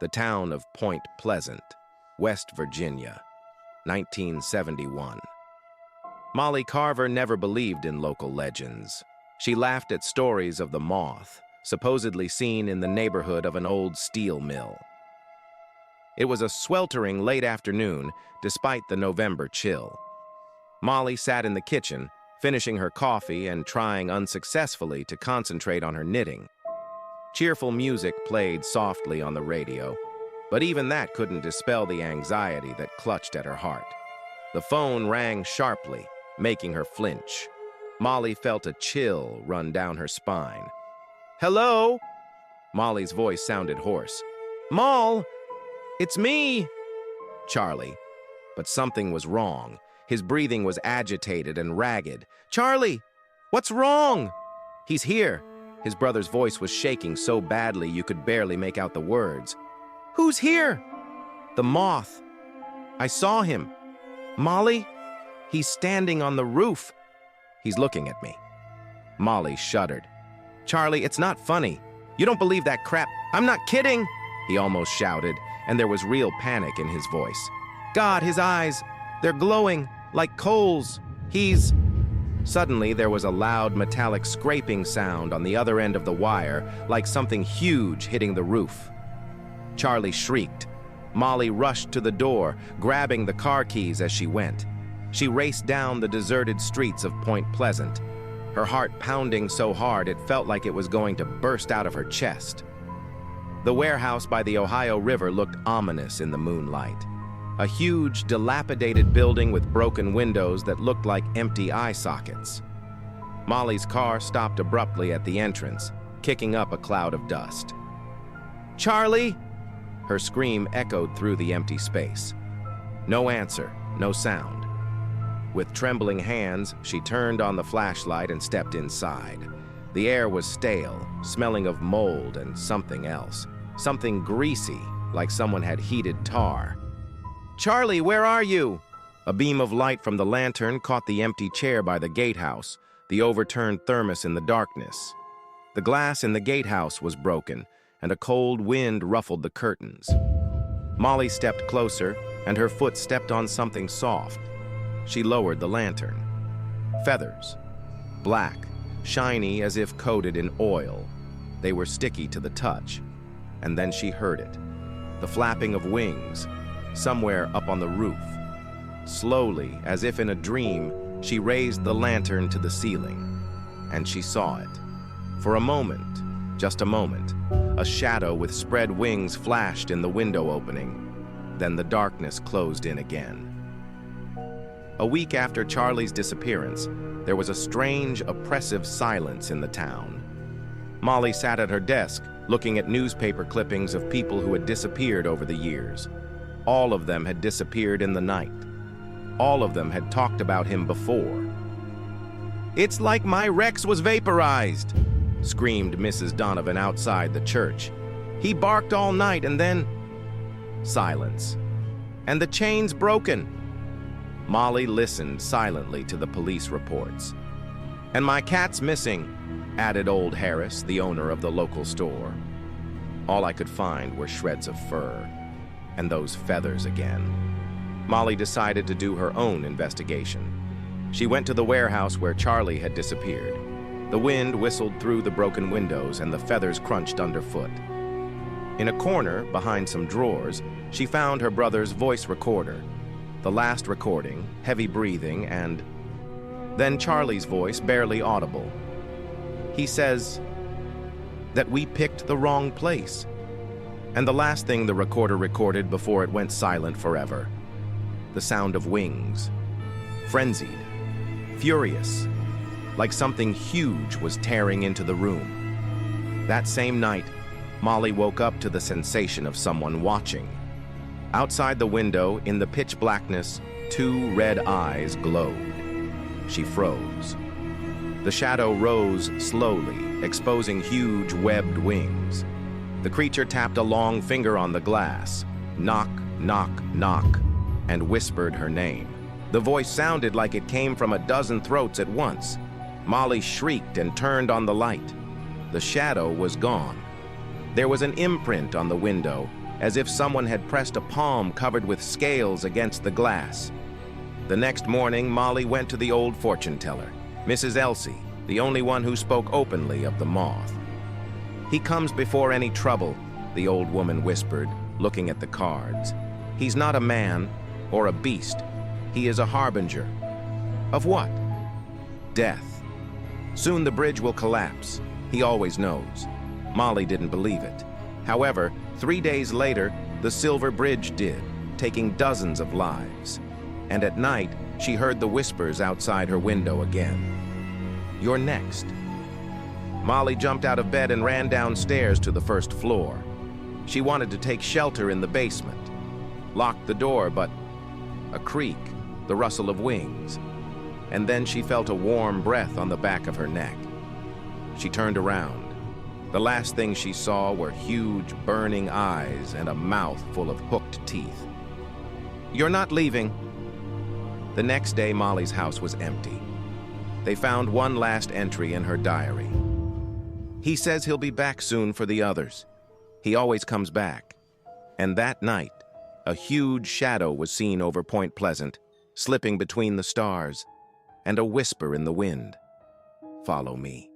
the town of Point Pleasant, West Virginia, 1971. Molly Carver never believed in local legends. She laughed at stories of the Moth, supposedly seen in the neighborhood of an old steel mill. It was a sweltering late afternoon, despite the November chill. Molly sat in the kitchen, finishing her coffee and trying unsuccessfully to concentrate on her knitting. Cheerful music played softly on the radio, but even that couldn't dispel the anxiety that clutched at her heart. The phone rang sharply, making her flinch. Molly felt a chill run down her spine. "Hello?" Molly's voice sounded hoarse. "Moll, it's me!" Charlie. But something was wrong. His breathing was agitated and ragged. "Charlie, what's wrong?" "He's here." His brother's voice was shaking so badly you could barely make out the words. "Who's here?" "The Moth. I saw him." "Molly, he's standing on the roof." "He's looking at me." Molly shuddered. "Charlie, it's not funny. You don't believe that crap." "I'm not kidding," he almost shouted, and there was real panic in his voice. "God, his eyes, they're glowing like coals. He's..." Suddenly, there was a loud metallic scraping sound on the other end of the wire, like something huge hitting the roof. Charlie shrieked. Molly rushed to the door, grabbing the car keys as she went. She raced down the deserted streets of Point Pleasant, her heart pounding so hard it felt like it was going to burst out of her chest. The warehouse by the Ohio River looked ominous in the moonlight. A huge, dilapidated building with broken windows that looked like empty eye sockets. Molly's car stopped abruptly at the entrance, kicking up a cloud of dust. "Charlie!" Her scream echoed through the empty space. No answer, no sound. With trembling hands, she turned on the flashlight and stepped inside. The air was stale, smelling of mold and something else. Something greasy, like someone had heated tar. "Charlie, where are you?" A beam of light from the lantern caught the empty chair by the gatehouse, the overturned thermos in the darkness. The glass in the gatehouse was broken, and a cold wind ruffled the curtains. Molly stepped closer, and her foot stepped on something soft. She lowered the lantern. Feathers. Black, shiny as if coated in oil. They were sticky to the touch. And then she heard it. The flapping of wings, somewhere up on the roof. Slowly, as if in a dream, she raised the lantern to the ceiling, and she saw it. For a moment, just a moment, a shadow with spread wings flashed in the window opening. Then the darkness closed in again. A week after Charlie's disappearance, there was a strange, oppressive silence in the town. Molly sat at her desk, looking at newspaper clippings of people who had disappeared over the years. All of them had disappeared in the night. All of them had talked about him before. "It's like my Rex was vaporized," screamed Mrs. Donovan outside the church. "He barked all night and then..." Silence. "And the chain's broken." Molly listened silently to the police reports. "And my cat's missing," added old Harris, the owner of the local store. All I could find were shreds of fur. And those feathers again. Molly decided to do her own investigation. She went to the warehouse where Charlie had disappeared. The wind whistled through the broken windows and the feathers crunched underfoot. In a corner, behind some drawers, she found her brother's voice recorder. The last recording, heavy breathing, and then Charlie's voice, barely audible. He says that we picked the wrong place. And the last thing the recorder recorded before it went silent forever. The sound of wings. Frenzied. Furious. Like something huge was tearing into the room. That same night, Molly woke up to the sensation of someone watching. Outside the window, in the pitch blackness, two red eyes glowed. She froze. The shadow rose slowly, exposing huge webbed wings. The creature tapped a long finger on the glass, knock, knock, knock, and whispered her name. The voice sounded like it came from a dozen throats at once. Molly shrieked and turned on the light. The shadow was gone. There was an imprint on the window, as if someone had pressed a palm covered with scales against the glass. The next morning, Molly went to the old fortune teller, Mrs. Elsie, the only one who spoke openly of the moth. "He comes before any trouble," the old woman whispered, looking at the cards. "He's not a man or a beast. He is a harbinger." "Of what?" "Death. Soon the bridge will collapse. He always knows." Molly didn't believe it. However, 3 days later, the silver bridge did, taking dozens of lives. And at night, she heard the whispers outside her window again. "You're next." Molly jumped out of bed and ran downstairs to the first floor. She wanted to take shelter in the basement. Locked the door, but a creak, the rustle of wings. And then she felt a warm breath on the back of her neck. She turned around. The last thing she saw were huge, burning eyes and a mouth full of hooked teeth. "You're not leaving." The next day, Molly's house was empty. They found one last entry in her diary. "He says he'll be back soon for the others. He always comes back." And that night, a huge shadow was seen over Point Pleasant, slipping between the stars, and a whisper in the wind, "Follow me."